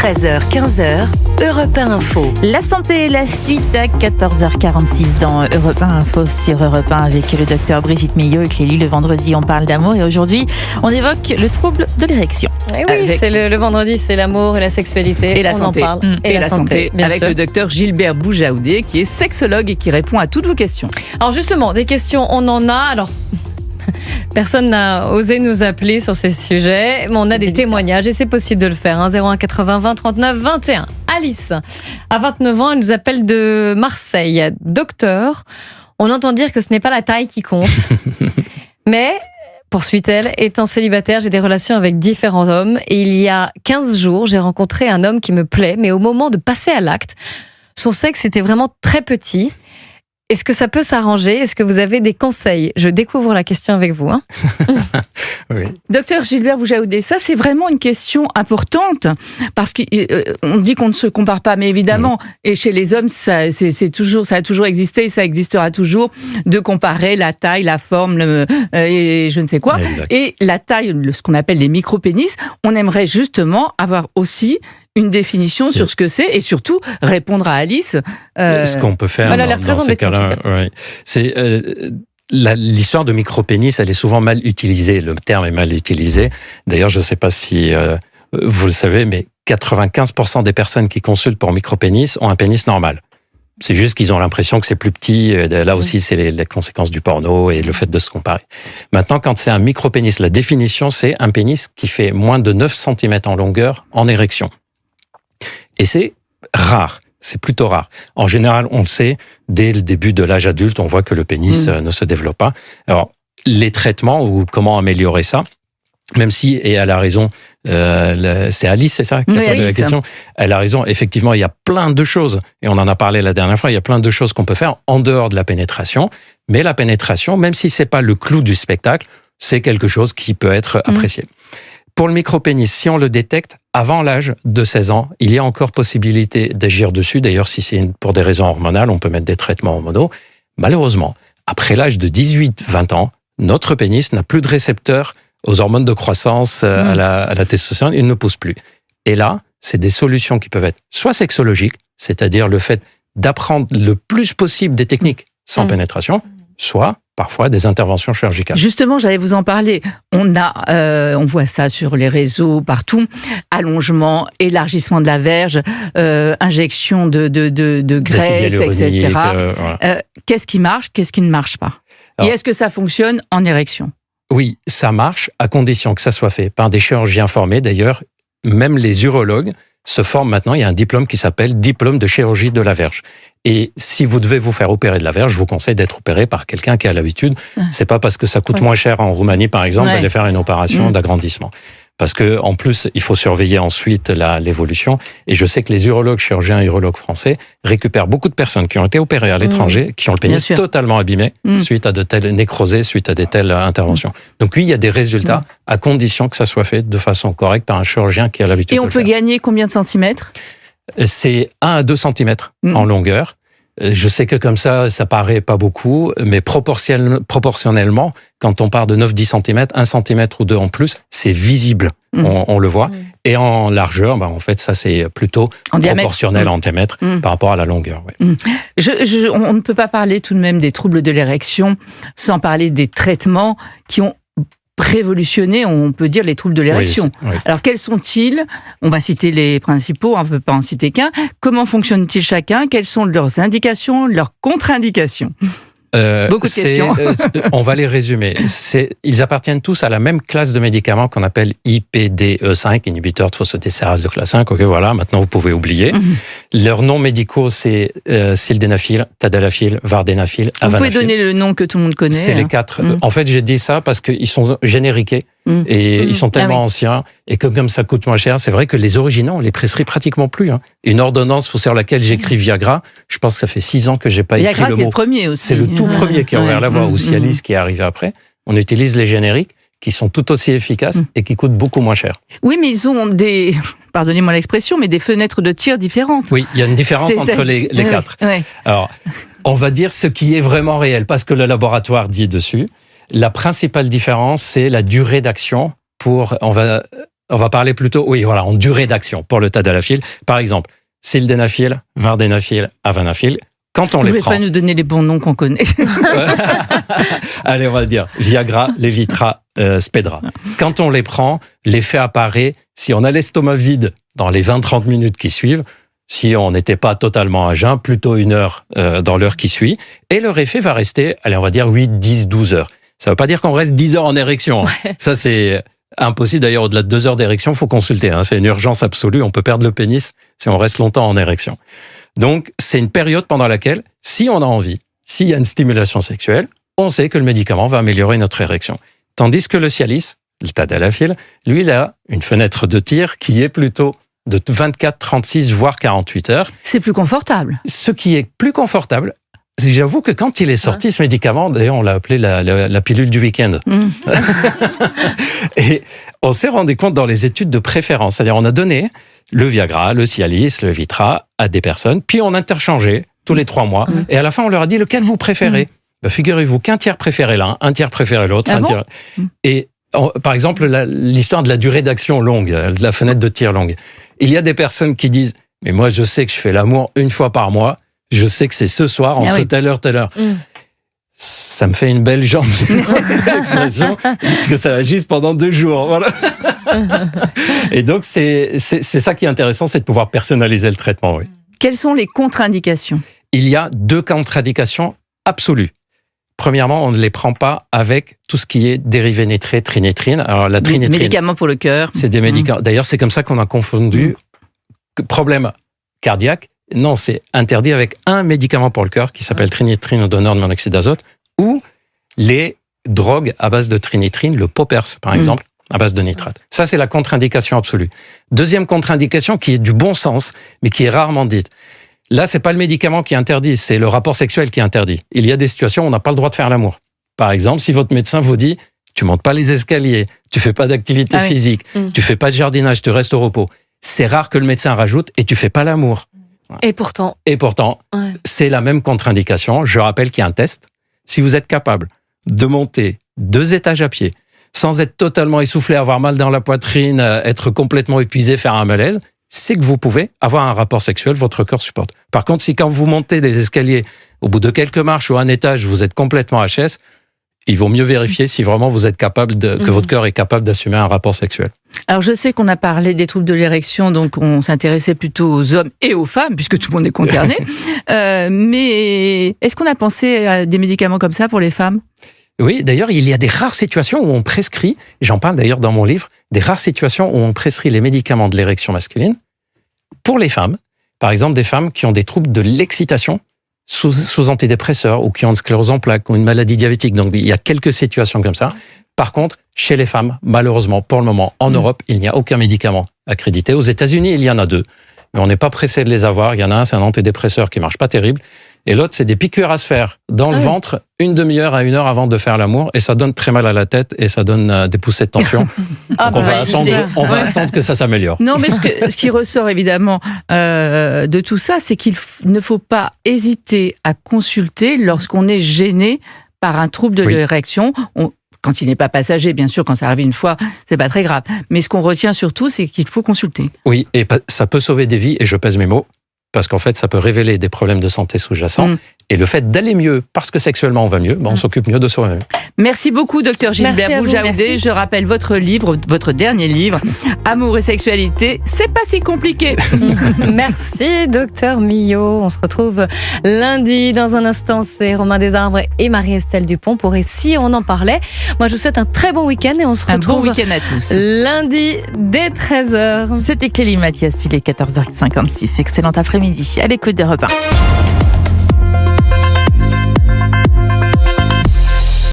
13h-15h, Europe 1 Info. La santé et la suite à 14h46 dans Europe 1 Info sur Europe 1 avec le docteur Brigitte Meillot et Clélie. Le vendredi, on parle d'amour et aujourd'hui, on évoque le trouble de l'érection. Et oui, c'est le vendredi, c'est l'amour et la sexualité. Et la santé. On en parle. Et la santé, avec sûr. le docteur Gilbert Boujaoudé qui est sexologue et qui répond à toutes vos questions. Alors justement, des questions, on en a. Alors, personne n'a osé nous appeler sur ces sujets, mais on a des témoignages et c'est possible de le faire. 01 80 20 39 21. Alice, à 29 ans, elle nous appelle de Marseille. Docteur, on entend dire que ce n'est pas la taille qui compte, mais, poursuit-elle, étant célibataire, j'ai des relations avec différents hommes et il y a 15 jours, j'ai rencontré un homme qui me plaît, mais au moment de passer à l'acte, son sexe était vraiment très petit. Est-ce que ça peut s'arranger ? Est-ce que vous avez des conseils ? Je découvre la question avec vous. Oui. Docteur Gilbert Boujaoudé, ça c'est vraiment une question importante parce qu'on dit qu'on ne se compare pas, mais évidemment, et chez les hommes, ça a toujours existé, ça existera toujours, de comparer la taille, la forme, et je ne sais quoi. Exact. Et la taille, ce qu'on appelle les micro-pénis, on aimerait justement avoir aussi une définition sur ce que c'est et surtout répondre à Alice. Ce qu'on peut faire Elle a l'air très dans ces embêtée, en cas-là, tout cas. ouais. C'est l'histoire de micro-pénis, elle est souvent mal utilisée. Le terme est mal utilisé. D'ailleurs, je ne sais pas si vous le savez, mais 95% des personnes qui consultent pour micro-pénis ont un pénis normal. C'est juste qu'ils ont l'impression que c'est plus petit. Là aussi, c'est les conséquences du porno et le fait de se comparer. Maintenant, quand c'est un micro-pénis, la définition, c'est un pénis qui fait moins de 9 cm en longueur en érection. Et c'est rare, c'est plutôt rare. En général, on le sait, dès le début de l'âge adulte, on voit que le pénis ne se développe pas. Alors, les traitements ou comment améliorer ça, même si, et elle a raison, c'est Alice, c'est ça, qui a posé la question. Elle a raison, effectivement, il y a plein de choses, et on en a parlé la dernière fois, il y a plein de choses qu'on peut faire en dehors de la pénétration, mais la pénétration, même si c'est pas le clou du spectacle, c'est quelque chose qui peut être apprécié. Pour le micro-pénis, si on le détecte avant l'âge de 16 ans, il y a encore possibilité d'agir dessus. D'ailleurs, si c'est pour des raisons hormonales, on peut mettre des traitements hormonaux. Malheureusement, après l'âge de 18-20 ans, notre pénis n'a plus de récepteurs aux hormones de croissance, à la testostérone, il ne pousse plus. Et là, c'est des solutions qui peuvent être soit sexologiques, c'est-à-dire le fait d'apprendre le plus possible des techniques sans pénétration, soit parfois des interventions chirurgicales. Justement, j'allais vous en parler. On voit ça sur les réseaux, partout. Allongement, élargissement de la verge, injection de graisse, etc. Voilà. Qu'est-ce qui marche, qu'est-ce qui ne marche pas ? Alors, et est-ce que ça fonctionne en érection ? Oui, ça marche à condition que ça soit fait par des chirurgiens formés. D'ailleurs, même les urologues se forment maintenant. Il y a un diplôme qui s'appelle diplôme de chirurgie de la verge. Et si vous devez vous faire opérer de la verge, je vous conseille d'être opéré par quelqu'un qui a l'habitude. C'est pas parce que ça coûte moins cher en Roumanie, par exemple, d'aller faire une opération d'agrandissement. Parce que, en plus, il faut surveiller ensuite l'évolution. Et je sais que les urologues, chirurgiens et urologues français récupèrent beaucoup de personnes qui ont été opérées à l'étranger, qui ont le pénis totalement abîmé suite à de telles nécrosées, suite à de telles interventions. Donc oui, il y a des résultats à condition que ça soit fait de façon correcte par un chirurgien qui a l'habitude de le faire. Et on peut gagner combien de centimètres ? C'est 1 à 2 cm en longueur. Je sais que comme ça paraît pas beaucoup, mais proportionnellement, quand on part de 9-10 cm, 1 cm ou 2 en plus, c'est visible, on le voit. Et en largeur, en fait, ça c'est plutôt proportionnel en diamètre par rapport à la longueur. Ouais. On ne peut pas parler tout de même des troubles de l'érection sans parler des traitements qui ont révolutionner, on peut dire, les troubles de l'érection. Oui. Alors, quels sont-ils ? On va citer les principaux, on ne peut pas en citer qu'un. Comment fonctionnent-ils chacun ? Quelles sont leurs indications, leurs contre-indications ? Beaucoup de questions. On va les résumer. Ils appartiennent tous à la même classe de médicaments qu'on appelle IPDE5, inhibiteur de phosphodiesterase de classe 5. Ok, voilà, maintenant vous pouvez oublier. Leurs noms médicaux, c'est sildenafil, tadalafil, vardenafil, avanafil. Vous pouvez donner le nom que tout le monde connaît. C'est les 4. En fait, j'ai dit ça parce qu'ils sont génériqués. Et ils sont tellement anciens, et comme ça coûte moins cher, c'est vrai que les originaux, on les prescrit pratiquement plus. Une ordonnance sur laquelle j'écris Viagra, je pense que ça fait 6 ans que j'ai pas écrit le mot. Viagra, c'est le premier aussi. C'est le tout premier qui a ouvert la voie, ou Cialis qui est arrivé après. On utilise les génériques qui sont tout aussi efficaces et qui coûtent beaucoup moins cher. Oui, mais ils ont des, pardonnez-moi l'expression, mais des fenêtres de tir différentes. Oui, il y a une différence entre les 4. Alors, on va dire ce qui est vraiment réel, parce que le laboratoire dit dessus. La principale différence, c'est la durée d'action on va On va parler plutôt, en durée d'action pour le tadalafil. Par exemple, sildenafil, vardenafil, avanafil. Quand on Vous les ne prend... pouvez pas nous donner les bons noms qu'on connaît. Allez, on va dire Viagra, Levitra, Spedra. Quand on les prend, l'effet apparaît si on a l'estomac vide dans les 20-30 minutes qui suivent, si on n'était pas totalement à jeun, plutôt 1 heure dans l'heure qui suit, et leur effet va rester, allez, on va dire 8, 10, 12 heures. Ça ne veut pas dire qu'on reste 10 heures en érection. Ouais. Ça, c'est impossible. D'ailleurs, au-delà de 2 heures d'érection, il faut consulter. C'est une urgence absolue. On peut perdre le pénis si on reste longtemps en érection. Donc, c'est une période pendant laquelle, si on a envie, s'il y a une stimulation sexuelle, on sait que le médicament va améliorer notre érection. Tandis que le Cialis, le tadalafil, lui, il a une fenêtre de tir qui est plutôt de 24, 36, voire 48 heures. C'est plus confortable. Ce qui est plus confortable, j'avoue que quand il est sorti, ce médicament, d'ailleurs, on l'a appelé la pilule du week-end. Et on s'est rendu compte dans les études de préférence, c'est-à-dire on a donné le Viagra, le Cialis, le Vitra à des personnes, puis on interchangeait tous les 3 mois, et à la fin on leur a dit lequel vous préférez. Ben, figurez-vous qu'un tiers préférait l'un, un tiers préférait l'autre. Ah bon tiers... Et par exemple, l'histoire de la durée d'action longue, de la fenêtre de tir longue. Il y a des personnes qui disent « mais moi je sais que je fais l'amour 1 fois par mois, je sais que c'est ce soir entre telle heure, telle heure ». Ça me fait une belle jambe, c'est l'expression, que ça agisse pendant 2 jours. Voilà. Et donc, c'est ça qui est intéressant, c'est de pouvoir personnaliser le traitement. Oui. Quelles sont les contre-indications? Il y a 2 contre-indications absolues. Premièrement, on ne les prend pas avec tout ce qui est dérivé nitré, trinitrine. Alors, la trinitrine, Des médicaments pour le cœur. c'est des médicaments. D'ailleurs, c'est comme ça qu'on a confondu problème cardiaque. Non, c'est interdit avec un médicament pour le cœur qui s'appelle trinitrine au donneur de monoxyde d'azote, ou les drogues à base de trinitrine, le poppers par exemple, à base de nitrate. Ça, c'est la contre-indication absolue. Deuxième contre-indication qui est du bon sens, mais qui est rarement dite. Là, c'est pas le médicament qui est interdit, c'est le rapport sexuel qui est interdit. Il y a des situations où on n'a pas le droit de faire l'amour. Par exemple, si votre médecin vous dit « tu montes pas les escaliers, tu fais pas d'activité physique, tu fais pas de jardinage, tu restes au repos », c'est rare que le médecin rajoute « et tu fais pas l'amour ». Et pourtant, c'est la même contre-indication. Je rappelle qu'il y a un test. Si vous êtes capable de monter 2 étages à pied, sans être totalement essoufflé, avoir mal dans la poitrine, être complètement épuisé, faire un malaise, c'est que vous pouvez avoir un rapport sexuel, votre corps supporte. Par contre, si quand vous montez des escaliers, au bout de quelques marches ou un étage, vous êtes complètement HS, il vaut mieux vérifier si vraiment vous êtes capable que votre corps est capable d'assumer un rapport sexuel. Alors, je sais qu'on a parlé des troubles de l'érection, donc on s'intéressait plutôt aux hommes et aux femmes, puisque tout le monde est concerné. Mais est-ce qu'on a pensé à des médicaments comme ça pour les femmes? Oui, d'ailleurs, il y a des rares situations où on prescrit, j'en parle d'ailleurs dans mon livre, des rares situations où on prescrit les médicaments de l'érection masculine pour les femmes. Par exemple, des femmes qui ont des troubles de l'excitation sous antidépresseurs ou qui ont une sclérose en plaques ou une maladie diabétique. Donc, il y a quelques situations comme ça. Par contre, chez les femmes, malheureusement, pour le moment, en Europe, il n'y a aucun médicament accrédité. Aux États-Unis, il y en a 2, mais on n'est pas pressé de les avoir. Il y en a un, c'est un antidépresseur qui marche pas terrible. Et l'autre, c'est des piqûres à se faire dans le ventre 1 demi-heure à 1 heure avant de faire l'amour. Et ça donne très mal à la tête et ça donne des poussées de tension. Donc on va attendre que ça s'améliore. Non, mais ce qui ressort évidemment de tout ça, c'est qu'il ne faut pas hésiter à consulter lorsqu'on est gêné par un trouble de l'érection. Quand il n'est pas passager, bien sûr, quand ça arrive une fois, c'est pas très grave. Mais ce qu'on retient surtout, c'est qu'il faut consulter. Oui, et ça peut sauver des vies, et je pèse mes mots, parce qu'en fait, ça peut révéler des problèmes de santé sous-jacents. Et le fait d'aller mieux, parce que sexuellement on va mieux, on s'occupe mieux de soi-même. Merci beaucoup, Dr Gilbert Boujaoudé. Je rappelle votre livre, votre dernier livre, Amour et sexualité, c'est pas si compliqué. Merci, Dr Millot. On se retrouve lundi. Dans un instant, c'est Romain Desarbres et Marie-Estelle Dupont pour Et si on en parlait. Moi, je vous souhaite un très bon week-end et on se retrouve bon week-end à tous. Lundi dès 13h. C'était Clélie Mathias, il est 14h56. Excellent après-midi à l'écoute d'Europe 1.